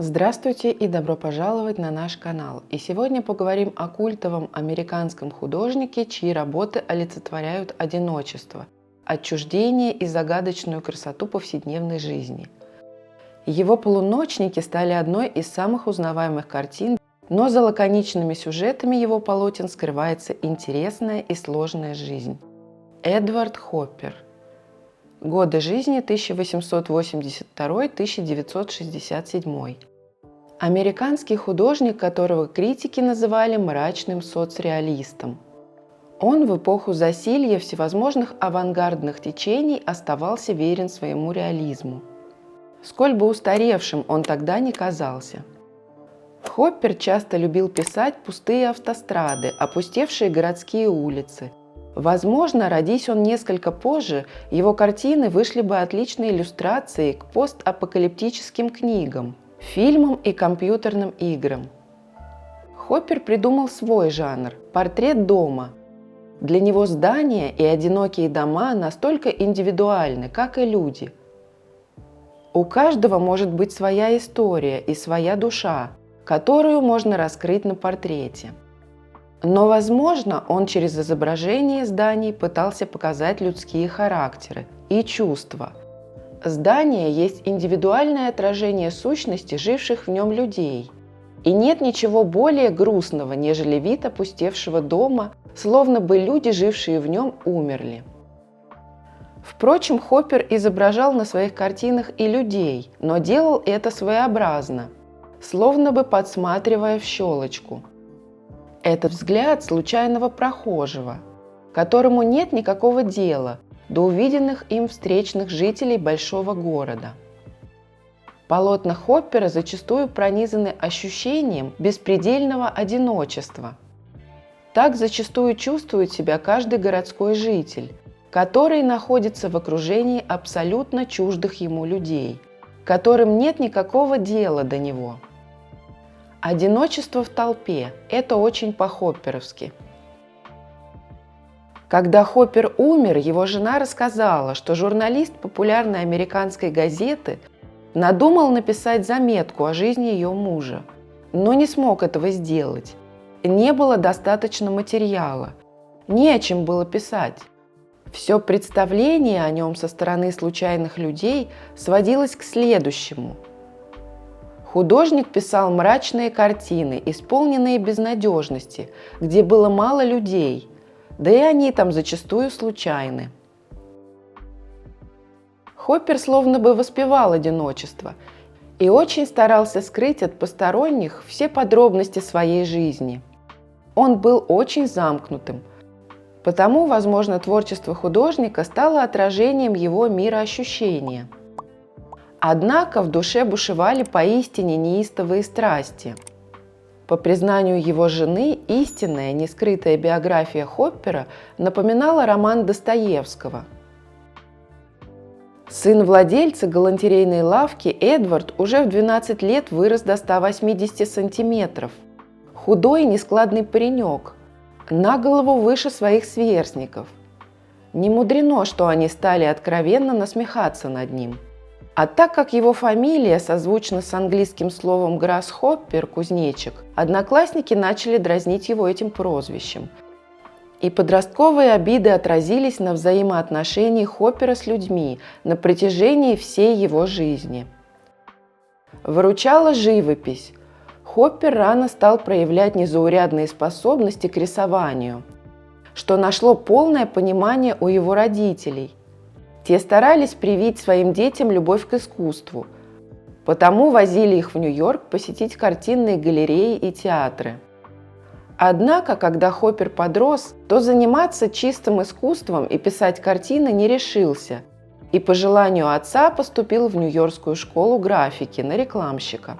Здравствуйте и добро пожаловать на наш канал. И сегодня поговорим о культовом американском художнике, чьи работы олицетворяют одиночество, отчуждение и загадочную красоту повседневной жизни. Его полуночники стали одной из самых узнаваемых картин, но за лаконичными сюжетами его полотен скрывается интересная и сложная жизнь. Эдвард Хоппер. Годы жизни 1882-1967. Американский художник, которого критики называли мрачным соцреалистом. Он в эпоху засилья всевозможных авангардных течений оставался верен своему реализму. Сколь бы устаревшим он тогда не казался. Хоппер часто любил писать пустые автострады, опустевшие городские улицы. Возможно, родись он несколько позже, его картины вышли бы отличной иллюстрацией к постапокалиптическим книгам, фильмам и компьютерным играм. Хоппер придумал свой жанр – портрет дома. Для него здания и одинокие дома настолько индивидуальны, как и люди. У каждого может быть своя история и своя душа, которую можно раскрыть на портрете. Но, возможно, он через изображение зданий пытался показать людские характеры и чувства. Здание есть индивидуальное отражение сущности живших в нем людей. И нет ничего более грустного, нежели вид опустевшего дома, словно бы люди, жившие в нем, умерли. Впрочем, Хоппер изображал на своих картинах и людей, но делал это своеобразно, словно бы подсматривая в щелочку. Это взгляд случайного прохожего, которому нет никакого дела до увиденных им встречных жителей большого города. Полотна Хоппера зачастую пронизаны ощущением беспредельного одиночества. Так зачастую чувствует себя каждый городской житель, который находится в окружении абсолютно чуждых ему людей, которым нет никакого дела до него. Одиночество в толпе – это очень по-хопперовски. Когда Хоппер умер, его жена рассказала, что журналист популярной американской газеты надумал написать заметку о жизни ее мужа, но не смог этого сделать. Не было достаточно материала, не о чем было писать. Все представление о нем со стороны случайных людей сводилось к следующему. Художник писал мрачные картины, исполненные безнадежности, где было мало людей, да и они там зачастую случайны. Хоппер словно бы воспевал одиночество и очень старался скрыть от посторонних все подробности своей жизни. Он был очень замкнутым, потому, возможно, творчество художника стало отражением его мироощущения. Однако в душе бушевали поистине неистовые страсти. По признанию его жены, истинная, нескрытая биография Хоппера напоминала роман Достоевского. Сын владельца галантерейной лавки Эдвард уже в 12 лет вырос до 180 сантиметров. Худой и нескладный паренек, на голову выше своих сверстников. Не мудрено, что они стали откровенно насмехаться над ним. А так как его фамилия созвучна с английским словом «грассхоппер» – кузнечик, одноклассники начали дразнить его этим прозвищем. И подростковые обиды отразились на взаимоотношении Хоппера с людьми на протяжении всей его жизни. Выручала живопись. Хоппер рано стал проявлять незаурядные способности к рисованию, что нашло полное понимание у его родителей. Те старались привить своим детям любовь к искусству, потому возили их в Нью-Йорк посетить картинные галереи и театры. Однако, когда Хоппер подрос, то заниматься чистым искусством и писать картины не решился, и по желанию отца поступил в Нью-Йоркскую школу графики на рекламщика.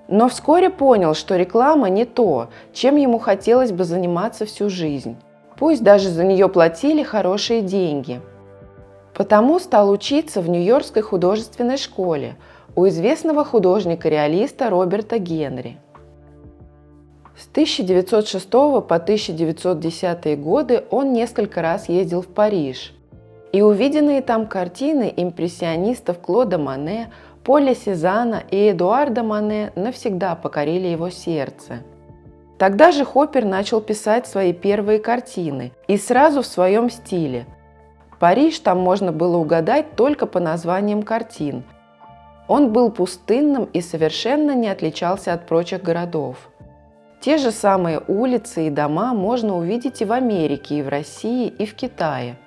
Но вскоре понял, что реклама не то, чем ему хотелось бы заниматься всю жизнь, пусть даже за нее платили хорошие деньги. Потому стал учиться в Нью-Йоркской художественной школе у известного художника-реалиста Роберта Генри. С 1906 по 1910 годы он несколько раз ездил в Париж, и увиденные там картины импрессионистов Клода Моне, Поля Сезанна и Эдуарда Мане навсегда покорили его сердце. Тогда же Хоппер начал писать свои первые картины, и сразу в своем стиле. Париж там можно было угадать только по названиям картин. Он был пустынным и совершенно не отличался от прочих городов. Те же самые улицы и дома можно увидеть и в Америке, и в России, и в Китае.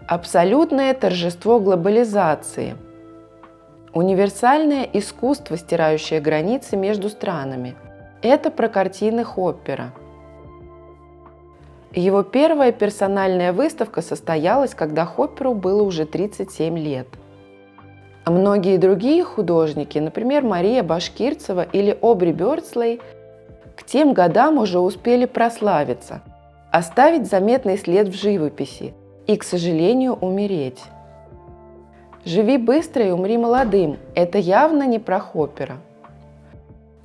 Абсолютное торжество глобализации. Универсальное искусство, стирающее границы между странами. Это про картины Хоппера. Его первая персональная выставка состоялась, когда Хопперу было уже 37 лет. А многие другие художники, например, Мария Башкирцева или Обри Бёрдслей, к тем годам уже успели прославиться, оставить заметный след в живописи и, к сожалению, умереть. «Живи быстро и умри молодым» – это явно не про Хоппера.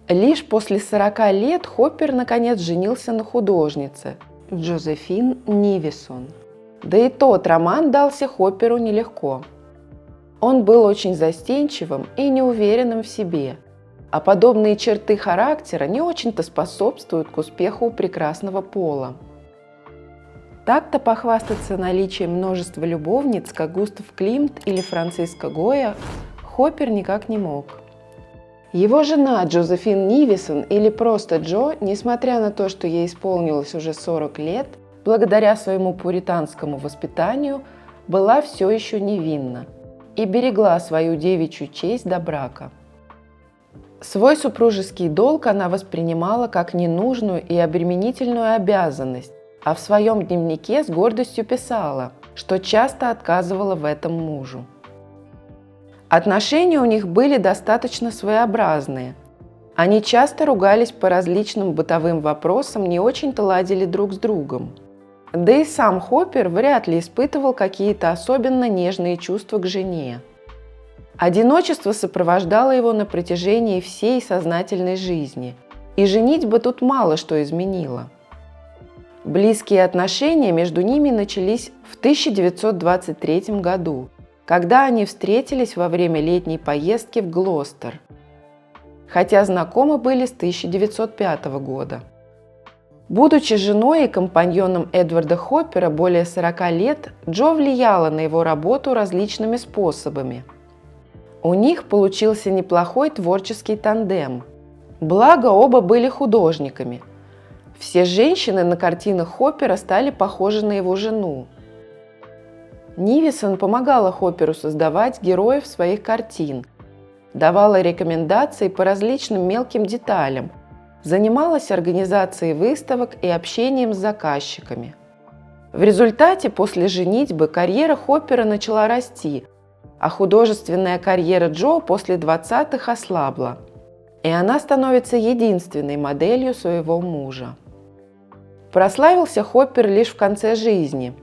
Лишь после 40 лет Хоппер наконец женился на художнице Джозефин Нивисон. Да и тот роман дался Хопперу нелегко. Он был очень застенчивым и неуверенным в себе, а подобные черты характера не очень-то способствуют к успеху у прекрасного пола. Так-то похвастаться наличием множества любовниц, как Густав Климт или Франциско Гойя, Хоппер никак не мог. Его жена Джозефин Нивисон, или просто Джо, несмотря на то, что ей исполнилось уже 40 лет, благодаря своему пуританскому воспитанию, была все еще невинна и берегла свою девичью честь до брака. Свой супружеский долг она воспринимала как ненужную и обременительную обязанность, а в своем дневнике с гордостью писала, что часто отказывала в этом мужу. Отношения у них были достаточно своеобразные. Они часто ругались по различным бытовым вопросам, не очень-то ладили друг с другом. Да и сам Хоппер вряд ли испытывал какие-то особенно нежные чувства к жене. Одиночество сопровождало его на протяжении всей сознательной жизни, и женитьба тут мало что изменила. Близкие отношения между ними начались в 1923 году, когда они встретились во время летней поездки в Глостер, хотя знакомы были с 1905 года. Будучи женой и компаньоном Эдварда Хоппера более 40 лет, Джо влияла на его работу различными способами. У них получился неплохой творческий тандем. Благо, оба были художниками. Все женщины на картинах Хоппера стали похожи на его жену. Нивисон помогала Хопперу создавать героев своих картин, давала рекомендации по различным мелким деталям, занималась организацией выставок и общением с заказчиками. В результате после женитьбы карьера Хоппера начала расти, а художественная карьера Джо после 20-х ослабла, и она становится единственной моделью своего мужа. Прославился Хоппер лишь в конце жизни.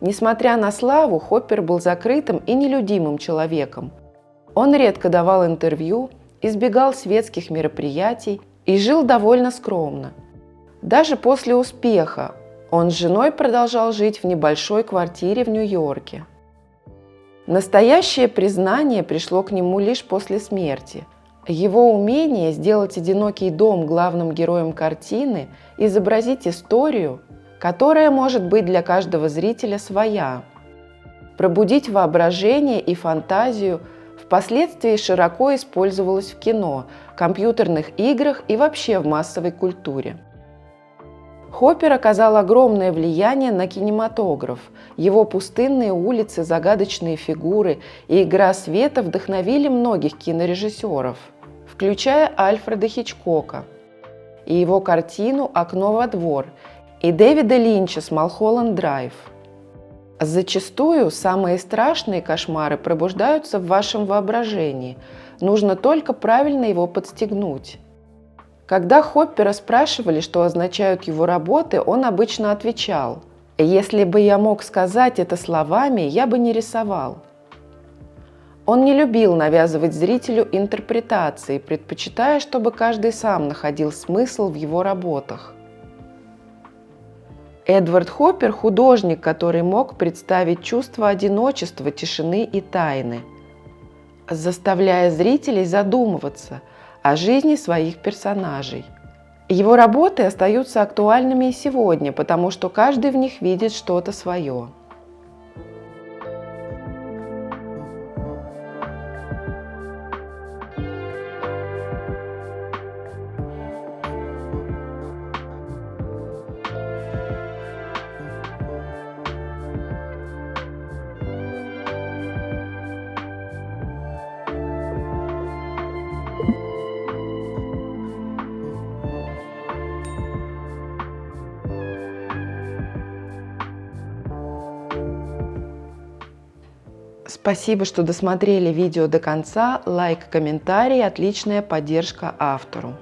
Несмотря на славу, Хоппер был закрытым и нелюдимым человеком. Он редко давал интервью, избегал светских мероприятий и жил довольно скромно. Даже после успеха он с женой продолжал жить в небольшой квартире в Нью-Йорке. Настоящее признание пришло к нему лишь после смерти. Его умение сделать одинокий дом главным героем картины, изобразить историю, которая может быть для каждого зрителя своя, пробудить воображение и фантазию, впоследствии широко использовалось в кино, компьютерных играх и вообще в массовой культуре. Хоппер оказал огромное влияние на кинематограф. Его пустынные улицы, загадочные фигуры и игра света вдохновили многих кинорежиссеров, включая Альфреда Хичкока и его картину «Окно во двор» и Дэвида Линча с «Малхолланд-драйв». Зачастую самые страшные кошмары пробуждаются в вашем воображении. Нужно только правильно его подстегнуть. Когда Хоппера спрашивали, что означают его работы, он обычно отвечал: «Если бы я мог сказать это словами, я бы не рисовал». Он не любил навязывать зрителю интерпретации, предпочитая, чтобы каждый сам находил смысл в его работах. Эдвард Хоппер – художник, который мог представить чувство одиночества, тишины и тайны. заставляя зрителей задумываться о жизни своих персонажей. Его работы остаются актуальными и сегодня, потому что каждый в них видит что-то свое. Спасибо, что досмотрели видео до конца. Лайк, комментарий – отличная поддержка автору.